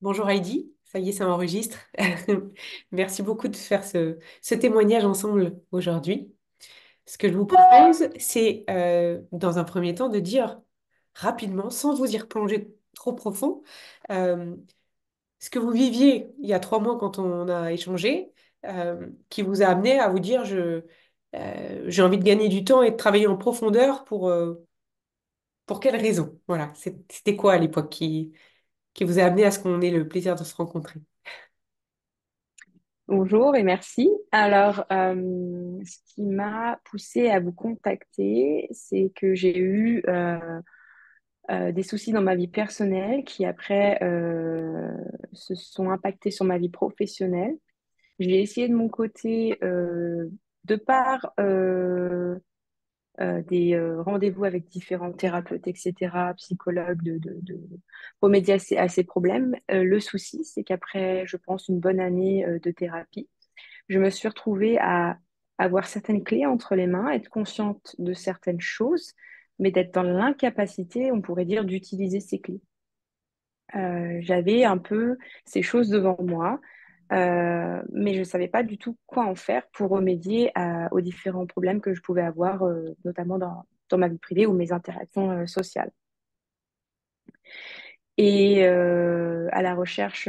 Bonjour Heidi, ça y est, ça m'enregistre. Merci beaucoup de faire ce témoignage ensemble aujourd'hui. Ce que je vous propose, c'est dans un premier temps de dire rapidement, sans vous y replonger trop profond, euh, ce que vous viviez il y a 3 mois quand on a échangé, qui vous a amené à vous dire j'ai envie de gagner du temps et de travailler en profondeur pour quelles raisons? Voilà, c'était quoi à l'époque qui vous a amené à ce qu'on ait le plaisir de se rencontrer? Bonjour et merci. Alors, ce qui m'a poussée à vous contacter, c'est que j'ai eu des soucis dans ma vie personnelle qui après se sont impactés sur ma vie professionnelle. J'ai essayé de mon côté, de par des rendez-vous avec différents thérapeutes, etc., psychologues, de remédier à ces problèmes. Le souci, c'est qu'après, je pense, une bonne année de thérapie, je me suis retrouvée à avoir certaines clés entre les mains, être consciente de certaines choses, mais d'être dans l'incapacité, on pourrait dire, d'utiliser ces clés. J'avais un peu ces choses devant moi, mais je ne savais pas du tout quoi en faire pour remédier aux différents problèmes que je pouvais avoir, notamment dans ma vie privée ou mes interactions sociales. Et à la recherche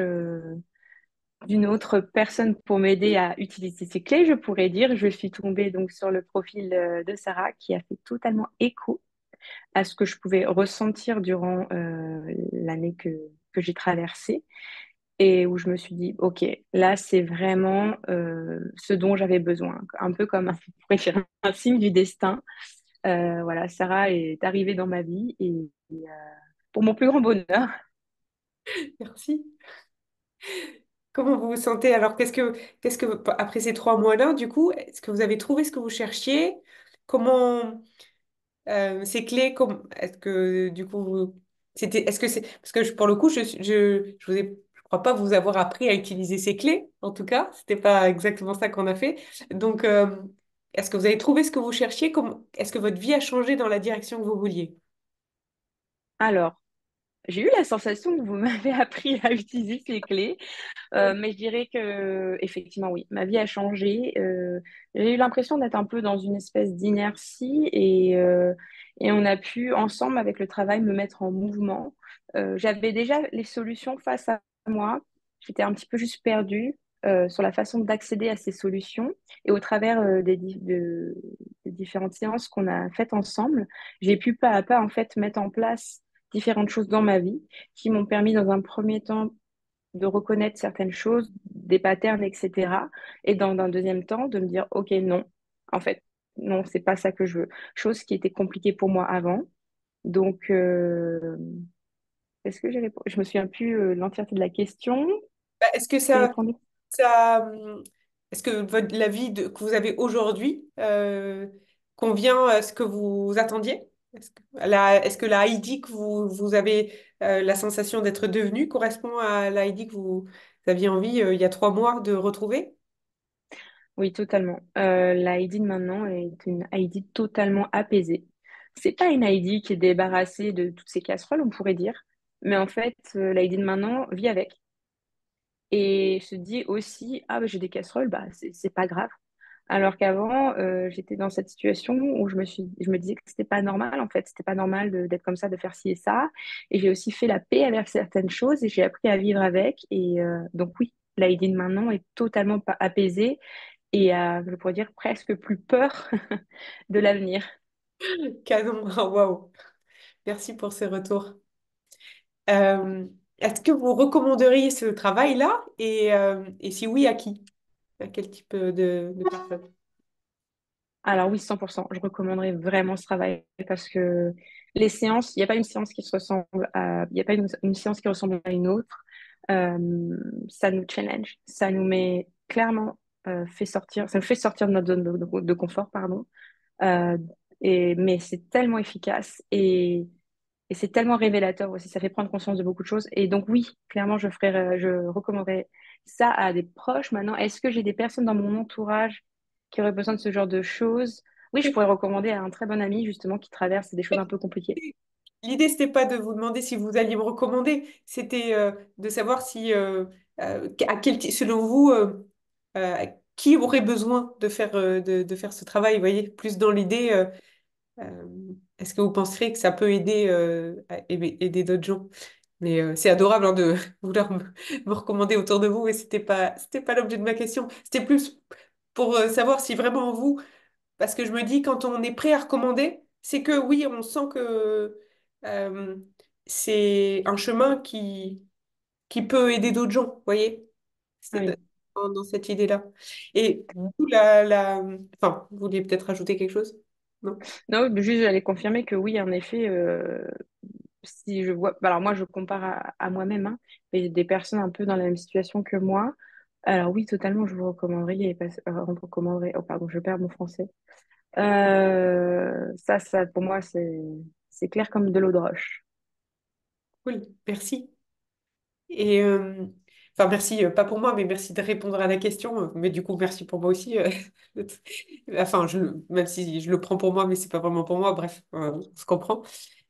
d'une autre personne pour m'aider à utiliser ces clés, je pourrais dire, je suis tombée donc sur le profil de Sarah qui a fait totalement écho à ce que je pouvais ressentir durant l'année que j'ai traversée et où je me suis dit, OK, là, c'est vraiment ce dont j'avais besoin, un peu comme on pourrait dire, un signe du destin. Voilà, Sarah est arrivée dans ma vie et pour mon plus grand bonheur. Merci. Comment vous vous sentez? Alors, après ces 3 mois-là, du coup, est-ce que vous avez trouvé ce que vous cherchiez? Comment, ces clés, est-ce que, du coup, est-ce que c'est, parce que pour le coup, je crois pas vous avoir appris à utiliser ces clés, en tout cas, c'était pas exactement ça qu'on a fait. Donc, est-ce que vous avez trouvé ce que vous cherchiez? Est-ce que votre vie a changé dans la direction que vous vouliez? Alors, j'ai eu la sensation que vous m'avez appris à utiliser ces clés. Mais je dirais que effectivement, oui, ma vie a changé. J'ai eu l'impression d'être un peu dans une espèce d'inertie et on a pu ensemble, avec le travail, me mettre en mouvement. J'avais déjà les solutions face à moi. J'étais un petit peu juste perdue sur la façon d'accéder à ces solutions. Et au travers des différentes séances qu'on a faites ensemble, j'ai pu pas à pas en fait mettre en place différentes choses dans ma vie qui m'ont permis dans un premier temps de reconnaître certaines choses, des patterns, etc. Et dans un deuxième temps, de me dire, OK, non, en fait, non, c'est pas ça que je veux. Chose qui était compliquée pour moi avant. Donc, est-ce que j'ai répondu? Je me souviens plus l'entièreté de la question. Bah, Est-ce que J'ai ça, répondu. Ça, est-ce que la vie que vous avez aujourd'hui convient à ce que vous attendiez? Est-ce que la Heidi que vous avez la sensation d'être devenue correspond à la Heidi que vous aviez envie il y a 3 mois de retrouver? Oui, totalement. La Heidi de maintenant est une Heidi totalement apaisée. C'est pas une Heidi qui est débarrassée de toutes ses casseroles, on pourrait dire. Mais en fait, la Heidi de maintenant vit avec. Et se dit aussi, ah, bah, j'ai des casseroles, bah, c'est pas grave. Alors qu'avant, j'étais dans cette situation où je me disais que c'était pas normal, en fait. C'était pas normal d'être comme ça, de faire ci et ça. Et j'ai aussi fait la paix avec certaines choses et j'ai appris à vivre avec. Et donc, oui, la Heidi de maintenant est totalement apaisée et je pourrais dire presque plus peur de l'avenir. Canon, waouh! Merci pour ces retours. Euh, Est-ce que vous recommanderiez ce travail-là et si oui, à qui? À quel type de personne? Alors oui, 100%. Je recommanderais vraiment ce travail parce que les séances, il n'y a pas une séance qui se ressemble il n'y a pas une séance qui ressemble à une autre. Euh, Ça nous challenge, ça nous met clairement fait sortir, ça nous fait sortir de notre zone de confort, pardon. Euh, mais c'est tellement efficace et c'est tellement révélateur aussi. Ça fait prendre conscience de beaucoup de choses. Et donc oui, clairement, je recommanderais ça à des proches. Maintenant, est-ce que j'ai des personnes dans mon entourage qui auraient besoin de ce genre de choses? Oui, je pourrais recommander à un très bon ami justement qui traverse des choses un peu compliquées. l'idée, c'était pas de vous demander si vous alliez me recommander, c'était de savoir si, selon vous, qui aurait besoin de faire, de faire ce travail, vous voyez, plus dans l'idée, euh, est-ce que vous penserez que ça peut aider, aider d'autres gens? Mais c'est adorable hein, de vouloir me recommander autour de vous, mais c'était pas l'objet de ma question. C'était plus pour savoir si vraiment vous, parce que je me dis, quand on est prêt à recommander, c'est que oui, on sent que euh, c'est un chemin qui peut aider d'autres gens, vous voyez? C'est Oui. dans cette idée-là. Et vous, enfin, vous vouliez peut-être ajouter quelque chose? Non? Non, mais juste j'allais confirmer que oui, en effet, si je vois, alors moi je compare à moi-même, hein, mais des personnes un peu dans la même situation que moi. Alors oui, totalement, je vous recommanderais, on me recommanderait, oh pardon, je perds mon français. Ça, pour moi, c'est clair comme de l'eau de roche. Cool, merci. Et enfin, merci, pas pour moi, mais merci de répondre à la question. Mais du coup, merci pour moi aussi. Enfin, même si je le prends pour moi, mais c'est pas vraiment pour moi. Bref, on se comprend.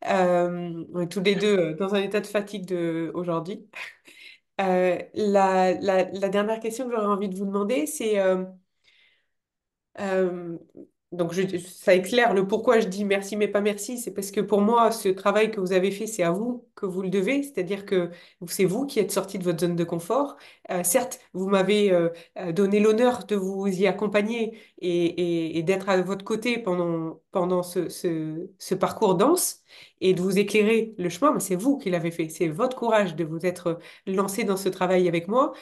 On est tous les deux dans un état de fatigue aujourd'hui. La dernière question que j'aurais envie de vous demander, c'est euh, donc, ça éclaire le pourquoi je dis merci mais pas merci. C'est parce que pour moi, ce travail que vous avez fait, c'est à vous que vous le devez. C'est-à-dire que c'est vous qui êtes sorti de votre zone de confort. Certes, vous m'avez donné l'honneur de vous y accompagner et d'être à votre côté pendant ce parcours dense et de vous éclairer le chemin, mais c'est vous qui l'avez fait. C'est votre courage de vous être lancé dans ce travail avec moi,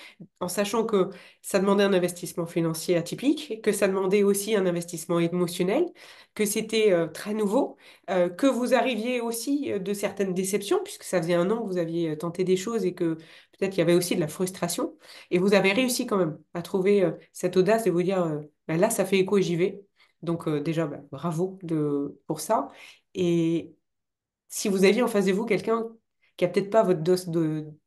en sachant que ça demandait un investissement financier atypique, que ça demandait aussi un investissement émotionnel, que c'était très nouveau, que vous arriviez aussi de certaines déceptions, puisque ça faisait un an que vous aviez tenté des choses et que peut-être il y avait aussi de la frustration. Et vous avez réussi quand même à trouver cette audace de vous dire, ben là, ça fait écho et j'y vais. Donc déjà, ben, bravo pour ça. Et si vous aviez en face de vous quelqu'un qui a peut-être pas votre dose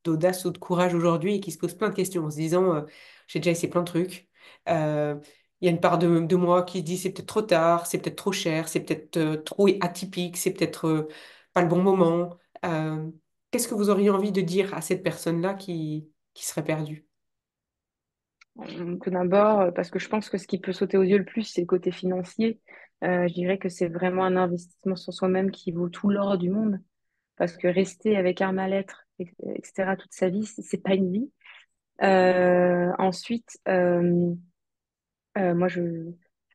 d'audace ou de courage aujourd'hui et qui se pose plein de questions en se disant j'ai déjà essayé plein de trucs, euh, il y a une part de moi qui se dit c'est peut-être trop tard, c'est peut-être trop cher, c'est peut-être trop atypique, c'est peut-être pas le bon moment. Euh, Qu'est-ce que vous auriez envie de dire à cette personne-là qui serait perdue? Tout d'abord, parce que je pense que ce qui peut sauter aux yeux le plus, c'est le côté financier. Je dirais que c'est vraiment un investissement sur soi-même qui vaut tout l'or du monde. Parce que rester avec un mal-être, etc., toute sa vie, c'est pas une vie. Ensuite, moi,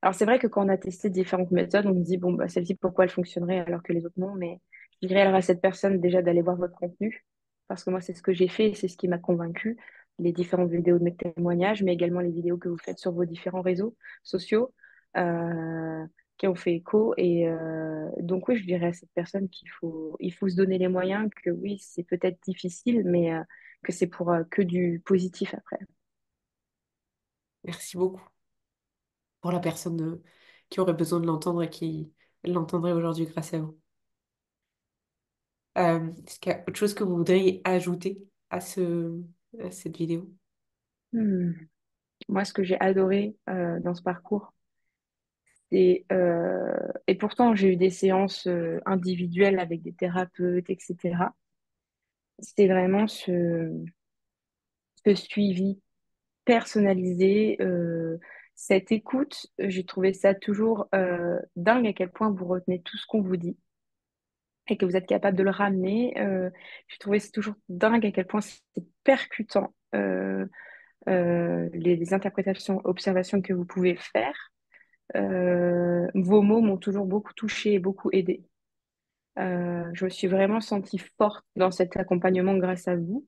alors c'est vrai que quand on a testé différentes méthodes, on se dit, bon, bah, celle-ci, pourquoi elle fonctionnerait alors que les autres non, mais je dirais alors à cette personne déjà d'aller voir votre contenu, parce que moi, c'est ce que j'ai fait et c'est ce qui m'a convaincu. Les différentes vidéos de mes témoignages, mais également les vidéos que vous faites sur vos différents réseaux sociaux, qui ont fait écho. Et donc, oui, je dirais à cette personne il faut se donner les moyens, que oui, c'est peut-être difficile, mais que c'est pour que du positif après. Merci beaucoup pour la personne qui aurait besoin de l'entendre et qui l'entendrait aujourd'hui grâce à vous. Est-ce qu'il y a autre chose que vous voudriez ajouter à cette vidéo? Hmm. Moi, ce que j'ai adoré dans ce parcours, et pourtant j'ai eu des séances individuelles avec des thérapeutes, etc. C'était vraiment ce suivi personnalisé, cette écoute. J'ai trouvé ça toujours dingue à quel point vous retenez tout ce qu'on vous dit et que vous êtes capable de le ramener. J'ai trouvé c'est toujours dingue à quel point c'est percutant. Les interprétations, observations que vous pouvez faire. Vos mots m'ont toujours beaucoup touchée et beaucoup aidée. Je me suis vraiment sentie forte dans cet accompagnement grâce à vous.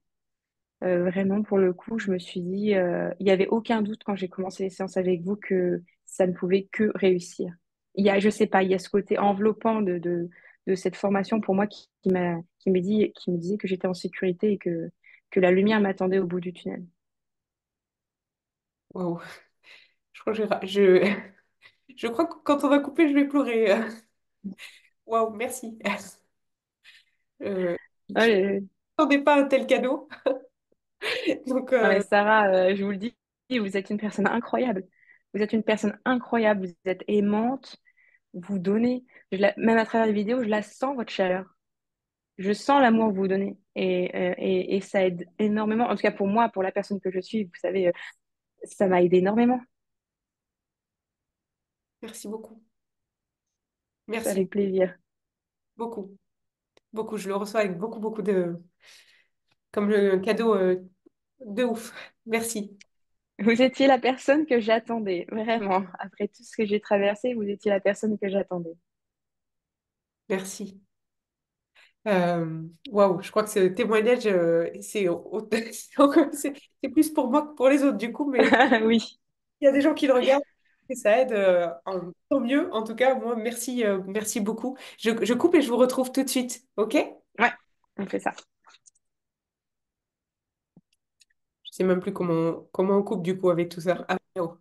Vraiment, pour le coup, je me suis dit, il n'y avait aucun doute quand j'ai commencé les séances avec vous que ça ne pouvait que réussir. Je sais pas, il y a ce côté enveloppant de cette formation pour moi qui me disait que j'étais en sécurité et que la lumière m'attendait au bout du tunnel. Waouh. Je crois que je crois que quand on va couper, je vais pleurer. Waouh, merci. Je Ouais, n'attendais pas un tel cadeau. Donc, non mais Sarah, je vous le dis, vous êtes une personne incroyable. Vous êtes une personne incroyable, vous êtes aimante, vous donnez. Même à travers les vidéos, je la sens, votre chaleur. je sens l'amour que vous donnez et ça aide énormément. En tout cas, pour moi, pour la personne que je suis, vous savez, ça m'a aidé énormément. Merci beaucoup. C'est Merci avec plaisir. beaucoup. Beaucoup. Je le reçois avec beaucoup, beaucoup de... Comme le cadeau de ouf. Merci. Vous étiez la personne que j'attendais, vraiment. Après tout ce que j'ai traversé, vous étiez la personne que j'attendais. Merci. Waouh, je crois que ce témoignage, c'est plus pour moi que pour les autres, du coup, mais Oui, il y a des gens qui le regardent et ça aide. Tant mieux. En tout cas, moi, merci, merci beaucoup. Je coupe et je vous retrouve tout de suite. OK? ouais, on fait ça. Je sais même plus comment on coupe du coup avec tout ça. Ah, oh.